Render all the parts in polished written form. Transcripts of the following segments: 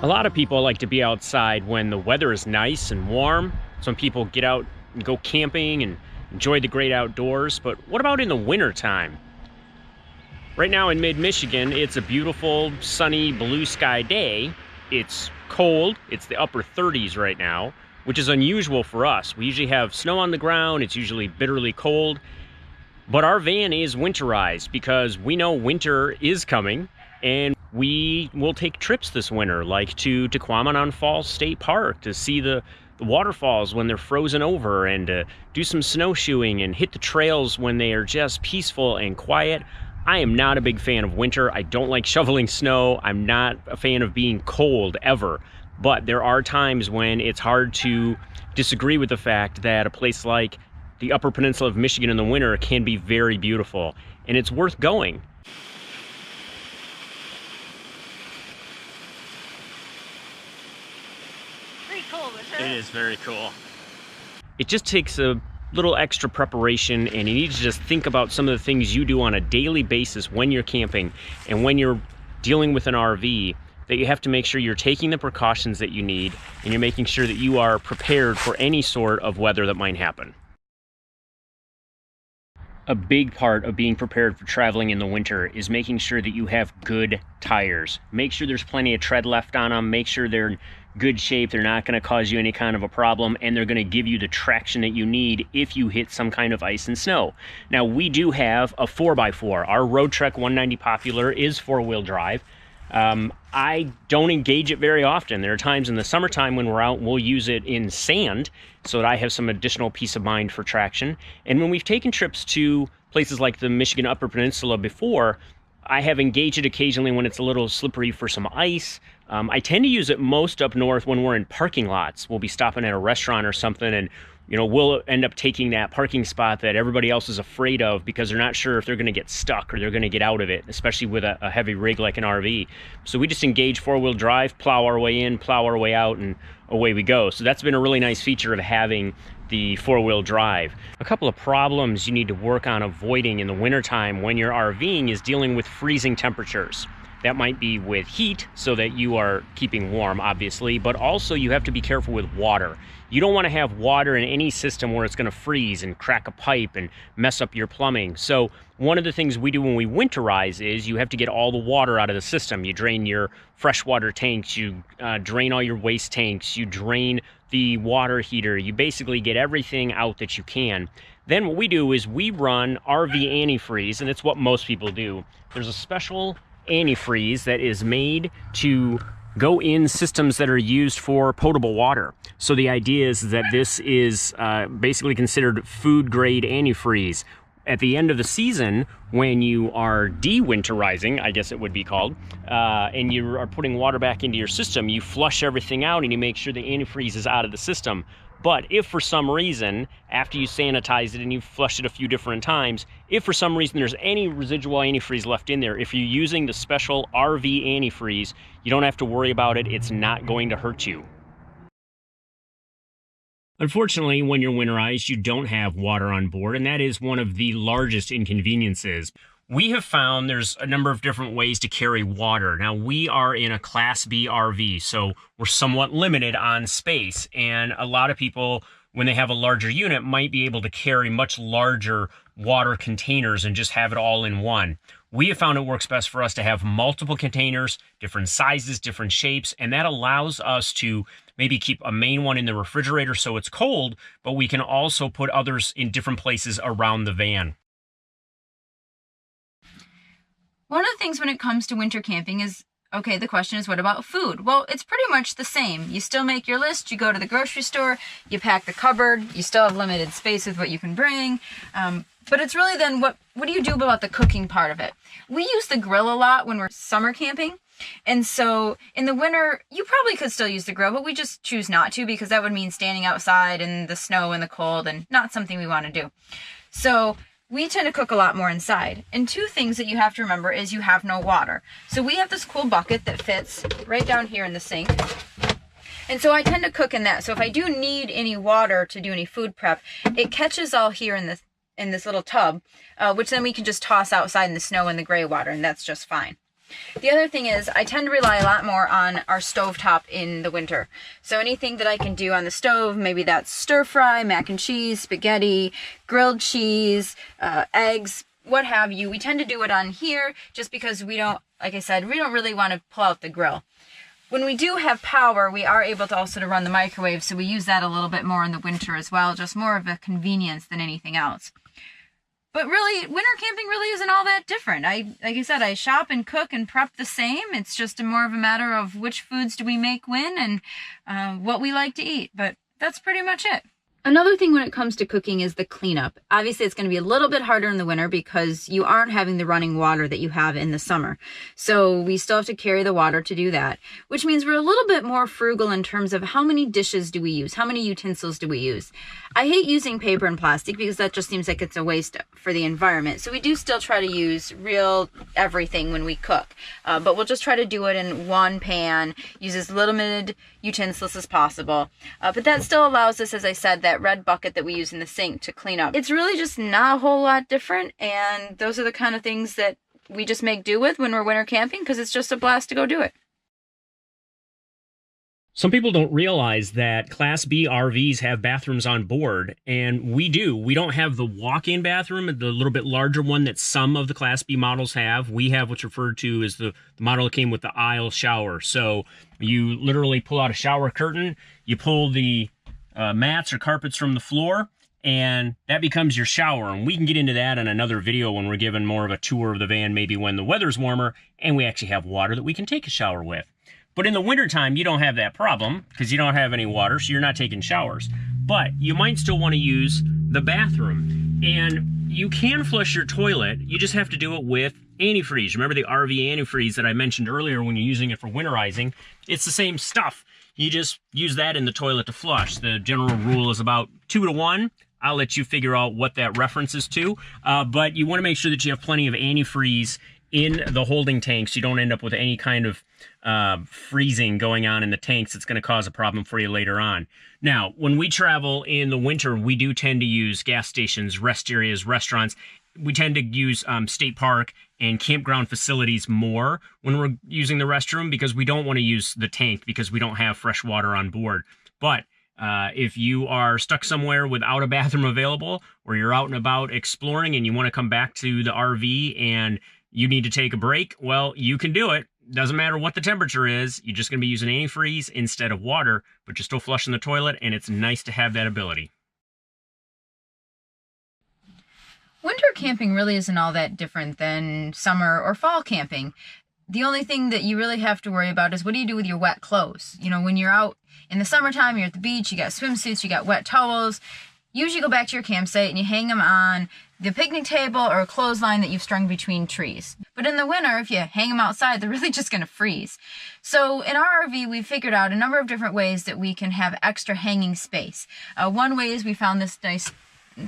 A lot of people like to be outside when the weather is nice and warm. Some people get out and go camping and enjoy the great outdoors, but what about in the winter time? Right now in mid-Michigan, it's a beautiful, sunny, blue sky day. It's cold, it's the upper 30s right now, which is unusual for us. We usually have snow on the ground, it's usually bitterly cold, but our van is winterized because we know winter is coming, and we will take trips this winter, like to Tequamanon Falls State Park to see the waterfalls when they're frozen over, and to do some snowshoeing and hit the trails when they are just peaceful and quiet. I am not a big fan of winter. I don't like shoveling snow. I'm not a fan of being cold ever. But there are times when it's hard to disagree with the fact that a place like the Upper Peninsula of Michigan in the winter can be very beautiful, and it's worth going. Pretty cool, isn't it? It is very cool. It just takes a little extra preparation, and you need to just think about some of the things you do on a daily basis when you're camping and when you're dealing with an RV, that you have to make sure you're taking the precautions that you need, and you're making sure that you are prepared for any sort of weather that might happen. A big part of being prepared for traveling in the winter is making sure that you have good tires. Make sure there's plenty of tread left on them. Make sure they're in good shape. They're not going to cause you any kind of a problem, and they're going to give you the traction that you need if you hit some kind of ice and snow. Now, we do have a 4x4. Our Roadtrek 190 Popular is four-wheel drive. I don't engage it very often. There are times in the summertime when we're out, we'll use it in sand so that I have some additional peace of mind for traction. And when we've taken trips to places like the Michigan Upper Peninsula before, I have engaged it occasionally when it's a little slippery for some ice. I tend to use it most up north when we're in parking lots. We'll be stopping at a restaurant or something, and we'll end up taking that parking spot that everybody else is afraid of because they're not sure if they're going to get stuck or they're going to get out of it, especially with a heavy rig like an RV. So we just engage four-wheel drive, plow our way in, plow our way out, and away we go. So that's been a really nice feature of having the four-wheel drive. A couple of problems you need to work on avoiding in the wintertime when you're RVing is dealing with freezing temperatures. That might be with heat, so that you are keeping warm, obviously, but also you have to be careful with water. You don't want to have water in any system where it's going to freeze and crack a pipe and mess up your plumbing. So one of the things we do when we winterize is you have to get all the water out of the system. You drain your freshwater tanks, you drain all your waste tanks, you drain the water heater. You basically get everything out that you can. Then what we do is we run RV antifreeze, and it's what most people do. There's a special antifreeze that is made to go in systems that are used for potable water. So the idea is that this is basically considered food grade antifreeze. At the end of the season, when you are de-winterizing, I guess it would be called, and you are putting water back into your system, you flush everything out and you make sure the antifreeze is out of the system. But if for some reason, after you sanitize it and you've flushed it a few different times, if for some reason there's any residual antifreeze left in there, if you're using the special RV antifreeze, you don't have to worry about it. It's not going to hurt you. Unfortunately, when you're winterized, you don't have water on board, and that is one of the largest inconveniences. We have found there's a number of different ways to carry water. Now, we are in a Class B RV, so we're somewhat limited on space, and a lot of people, when they have a larger unit, might be able to carry much larger water containers and just have it all in one. We have found it works best for us to have multiple containers, different sizes, different shapes, and that allows us to maybe keep a main one in the refrigerator so it's cold, but we can also put others in different places around the van. One of the things when it comes to winter camping is, okay, the question is, what about food? Well, it's pretty much the same. You still make your list, you go to the grocery store, you pack the cupboard, you still have limited space with what you can bring. But it's really then, what do you do about the cooking part of it? We use the grill a lot when we're summer camping. And so in the winter, you probably could still use the grill, but we just choose not to because that would mean standing outside in the snow and the cold, and not something we want to do. So we tend to cook a lot more inside. And two things that you have to remember is you have no water. So we have this cool bucket that fits right down here in the sink. And so I tend to cook in that. So if I do need any water to do any food prep, it catches all here in this little tub, which then we can just toss outside in the snow and the gray water, and that's just fine. The other thing is I tend to rely a lot more on our stovetop in the winter. So anything that I can do on the stove, maybe that's stir fry, mac and cheese, spaghetti, grilled cheese, eggs, what have you. We tend to do it on here just because we don't, like I said, we don't really want to pull out the grill. When we do have power, we are able to also to run the microwave, so we use that a little bit more in the winter as well, just more of a convenience than anything else. But really, winter camping really isn't all that different. Like I said, I shop and cook and prep the same. It's just more of a matter of which foods do we make when and what we like to eat. But that's pretty much it. Another thing when it comes to cooking is the cleanup. Obviously, it's going to be a little bit harder in the winter because you aren't having the running water that you have in the summer. So we still have to carry the water to do that, which means we're a little bit more frugal in terms of how many dishes do we use? How many utensils do we use? I hate using paper and plastic because that just seems like it's a waste for the environment. So we do still try to use real everything when we cook. But we'll just try to do it in one pan, use as limited utensils as possible. But that still allows us, as I said, that red bucket that we use in the sink to clean up. It's really just not a whole lot different, and those are the kind of things that we just make do with when we're winter camping because it's just a blast to go do it. Some people don't realize that Class B RVs have bathrooms on board, and we do. We don't have the walk-in bathroom, the little bit larger one that some of the Class B models have. We have what's referred to as the model that came with the aisle shower. So you literally pull out a shower curtain, you pull the mats or carpets from the floor, and that becomes your shower. And we can get into that in another video when we're given more of a tour of the van, maybe when the weather's warmer, and we actually have water that we can take a shower with. But in the wintertime, you don't have that problem because you don't have any water, so you're not taking showers. But you might still want to use the bathroom. And you can flush your toilet, you just have to do it with antifreeze. Remember the RV antifreeze that I mentioned earlier when you're using it for winterizing? It's the same stuff. You just use that in the toilet to flush. The general rule is about 2 to 1. I'll let you figure out what that references to. But you want to make sure that you have plenty of antifreeze in the holding tanks. You don't end up with any kind of freezing going on in the tanks. It's going to cause a problem for you later on. Now, when we travel in the winter, we do tend to use gas stations, rest areas, restaurants. We tend to use state park and campground facilities more when we're using the restroom because we don't want to use the tank because we don't have fresh water on board. But if you are stuck somewhere without a bathroom available, or you're out and about exploring and you want to come back to the RV and you need to take a break, well, you can do it. Doesn't matter what the temperature is. You're just going to be using antifreeze instead of water, but you're still flushing the toilet, and it's nice to have that ability. Winter camping really isn't all that different than summer or fall camping. The only thing that you really have to worry about is what do you do with your wet clothes? You know, when you're out in the summertime, you're at the beach, you got swimsuits, you got wet towels. Usually you go back to your campsite and you hang them on the picnic table or a clothesline that you've strung between trees. But in the winter, if you hang them outside, they're really just going to freeze. So in our RV, we figured out a number of different ways that we can have extra hanging space. One way is we found this nice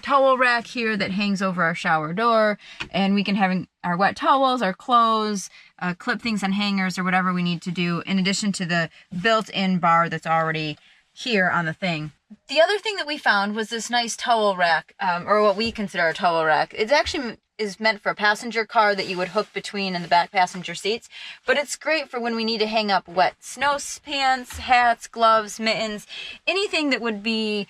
towel rack here that hangs over our shower door, and we can have our wet towels, our clothes, clip things on hangers or whatever we need to do, in addition to the built-in bar that's already here on the thing. The other thing that we found was this nice towel rack, or what we consider a towel rack. It actually is meant for a passenger car that you would hook between in the back passenger seats, but it's great for when we need to hang up wet snow pants, hats, gloves, mittens, anything that would be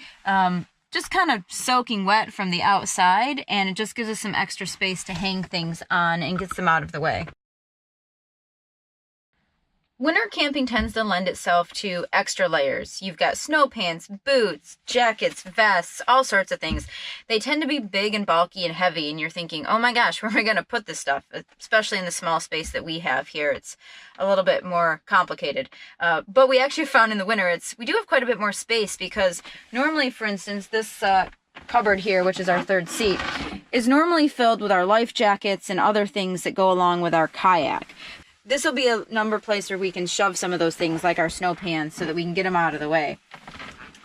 just kind of soaking wet from the outside, and it just gives us some extra space to hang things on and gets them out of the way. Winter camping tends to lend itself to extra layers. You've got snow pants, boots, jackets, vests, all sorts of things. They tend to be big and bulky and heavy, and you're thinking, oh my gosh, where am I going to put this stuff? Especially in the small space that we have here, it's a little bit more complicated. But we actually found in the winter, we do have quite a bit more space because normally, for instance, this cupboard here, which is our third seat, is normally filled with our life jackets and other things that go along with our kayak. This will be a number place where we can shove some of those things like our snow pants so that we can get them out of the way.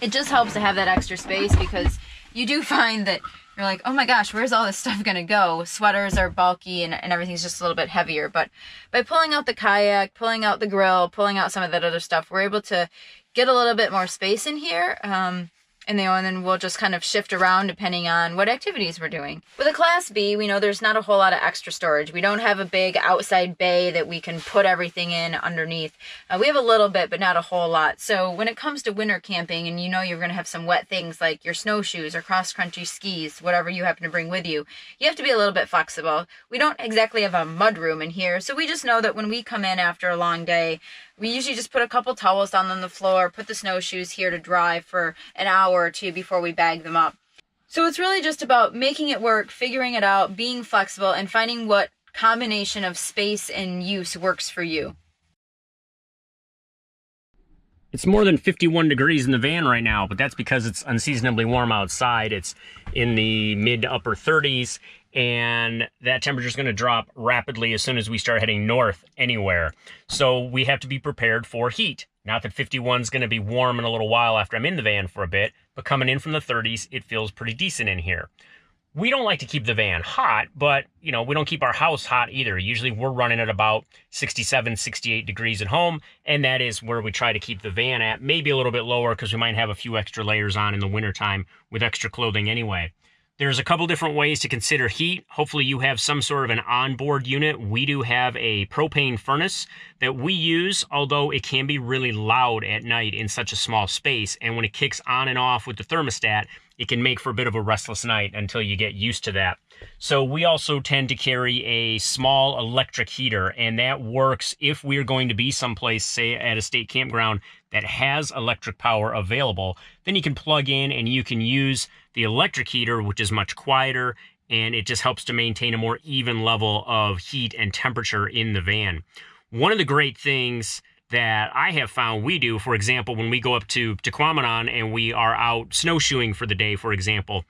It just helps to have that extra space because you do find that you're like, oh my gosh, where's all this stuff going to go? Sweaters are bulky and everything's just a little bit heavier. But by pulling out the kayak, pulling out the grill, pulling out some of that other stuff, we're able to get a little bit more space in here. And And then we'll just kind of shift around depending on what activities we're doing. With a Class B, we know there's not a whole lot of extra storage. We don't have a big outside bay that we can put everything in underneath. We have a little bit, but not a whole lot. So when it comes to winter camping, and you know you're going to have some wet things like your snowshoes or cross-country skis, whatever you happen to bring with you, you have to be a little bit flexible. We don't exactly have a mud room in here, so we just know that when we come in after a long day, we usually just put a couple towels down on the floor, put the snowshoes here to dry for an hour or two before we bag them up. So it's really just about making it work, figuring it out, being flexible, and finding what combination of space and use works for you. It's more than 51 degrees in the van right now, but that's because it's unseasonably warm outside. It's in the mid to upper 30s, and that temperature is going to drop rapidly as soon as we start heading north anywhere. So we have to be prepared for heat. Not that 51 is going to be warm in a little while after I'm in the van for a bit, but coming in from the 30s, it feels pretty decent in here. We don't like to keep the van hot, but, you know, we don't keep our house hot either. Usually we're running at about 67, 68 degrees at home, and that is where we try to keep the van at, maybe a little bit lower because we might have a few extra layers on in the wintertime with extra clothing anyway. There's a couple different ways to consider heat. Hopefully you have some sort of an onboard unit. We do have a propane furnace that we use, although it can be really loud at night in such a small space. And when it kicks on and off with the thermostat, it can make for a bit of a restless night until you get used to that. So we also tend to carry a small electric heater, and that works if we're going to be someplace, say at a state campground, that has electric power available. Then you can plug in and you can use the electric heater, which is much quieter, and it just helps to maintain a more even level of heat and temperature in the van. One of the great things that I have found we do, for example, when we go up to Tequamanon and we are out snowshoeing for the day, for example,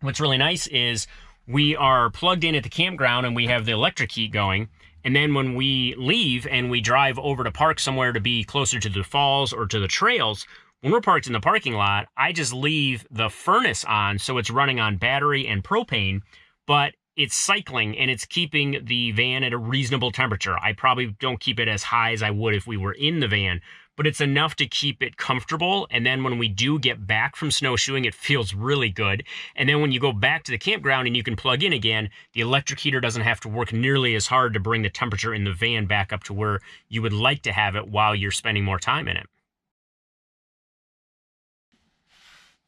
what's really nice is we are plugged in at the campground and we have the electric heat going. And then when we leave and we drive over to park somewhere to be closer to the falls or to the trails, when we're parked in the parking lot, I just leave the furnace on, so it's running on battery and propane, but it's cycling and it's keeping the van at a reasonable temperature. I probably don't keep it as high as I would if we were in the van, but it's enough to keep it comfortable. And then when we do get back from snowshoeing, it feels really good. And then when you go back to the campground and you can plug in again, the electric heater doesn't have to work nearly as hard to bring the temperature in the van back up to where you would like to have it while you're spending more time in it.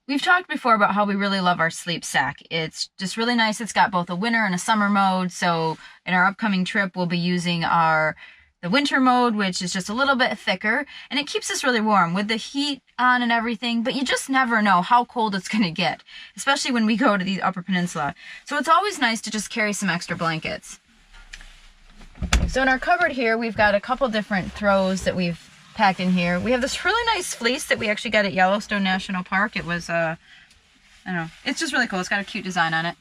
We've talked before about how we really love our sleep sack. It's just really nice. It's got both a winter and a summer mode. So in our upcoming trip, we'll be using the winter mode, which is just a little bit thicker, and it keeps us really warm with the heat on and everything, but you just never know how cold it's going to get, especially when we go to the Upper Peninsula. So it's always nice to just carry some extra blankets. So in our cupboard here, we've got a couple different throws that we've packed in here. We have this really nice fleece that we actually got at Yellowstone National Park. It was, I don't know, it's just really cool. It's got a cute design on it.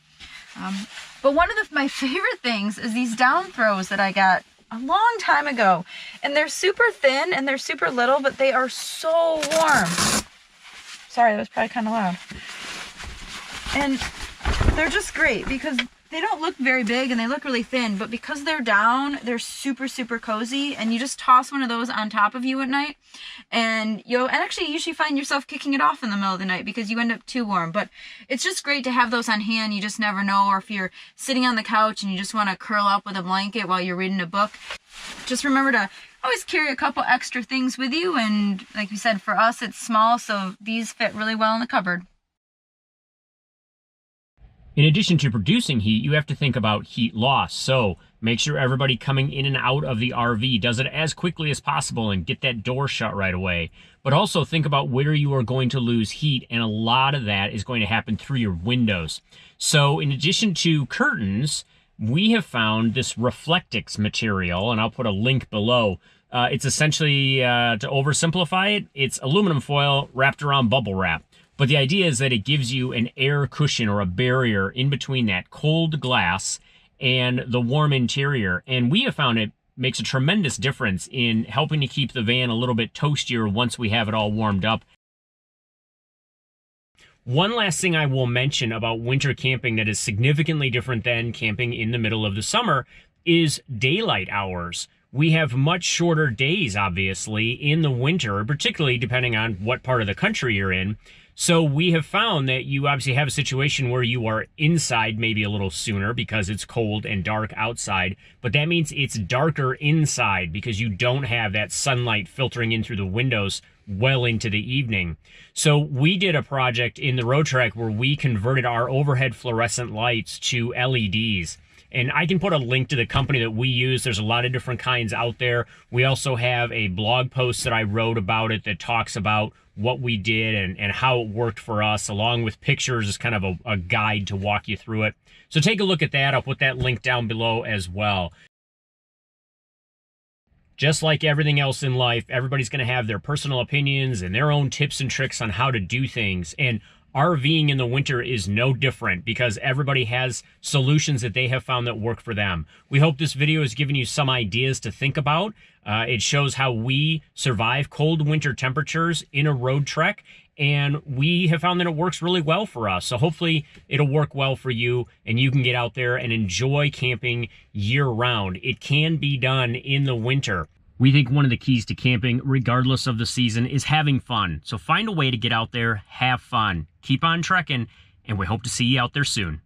But one of my favorite things is these down throws that I got a long time ago. And they're super thin and they're super little, but they are so warm. Sorry, that was probably kind of loud. And they're just great because they don't look very big and they look really thin, but because they're down, they're super, super cozy. And you just toss one of those on top of you at night and you'll actually usually find yourself kicking it off in the middle of the night because you end up too warm. But it's just great to have those on hand. You just never know. Or if you're sitting on the couch and you just want to curl up with a blanket while you're reading a book, just remember to always carry a couple extra things with you. And like we said, for us, it's small, so these fit really well in the cupboard. In addition to producing heat, you have to think about heat loss. So make sure everybody coming in and out of the RV does it as quickly as possible and get that door shut right away. But also think about where you are going to lose heat, and a lot of that is going to happen through your windows. So in addition to curtains, we have found this Reflectix material, and I'll put a link below. It's essentially, to oversimplify it, it's aluminum foil wrapped around bubble wrap. But the idea is that it gives you an air cushion or a barrier in between that cold glass and the warm interior. And we have found it makes a tremendous difference in helping to keep the van a little bit toastier once we have it all warmed up. One last thing I will mention about winter camping that is significantly different than camping in the middle of the summer is daylight hours. We have much shorter days, obviously, in the winter, particularly depending on what part of the country you're in. So we have found that you obviously have a situation where you are inside maybe a little sooner because it's cold and dark outside, but that means it's darker inside because you don't have that sunlight filtering in through the windows well into the evening. So we did a project in the Roadtrek where we converted our overhead fluorescent lights to LEDs. And I can put a link to the company that we use. There's a lot of different kinds out there. We also have a blog post that I wrote about it that talks about what we did and how it worked for us, along with pictures as kind of a guide to walk you through it. So take a look at that. I'll put that link down below as well. Just like everything else in life, everybody's going to have their personal opinions and their own tips and tricks on how to do things. And RVing in the winter is no different because everybody has solutions that they have found that work for them. We hope this video has given you some ideas to think about. It shows how we survive cold winter temperatures in a Roadtrek, and we have found that it works really well for us. So hopefully it'll work well for you and you can get out there and enjoy camping year-round. It can be done in the winter. We think one of the keys to camping, regardless of the season, is having fun. So find a way to get out there, have fun, keep on trekking, and we hope to see you out there soon.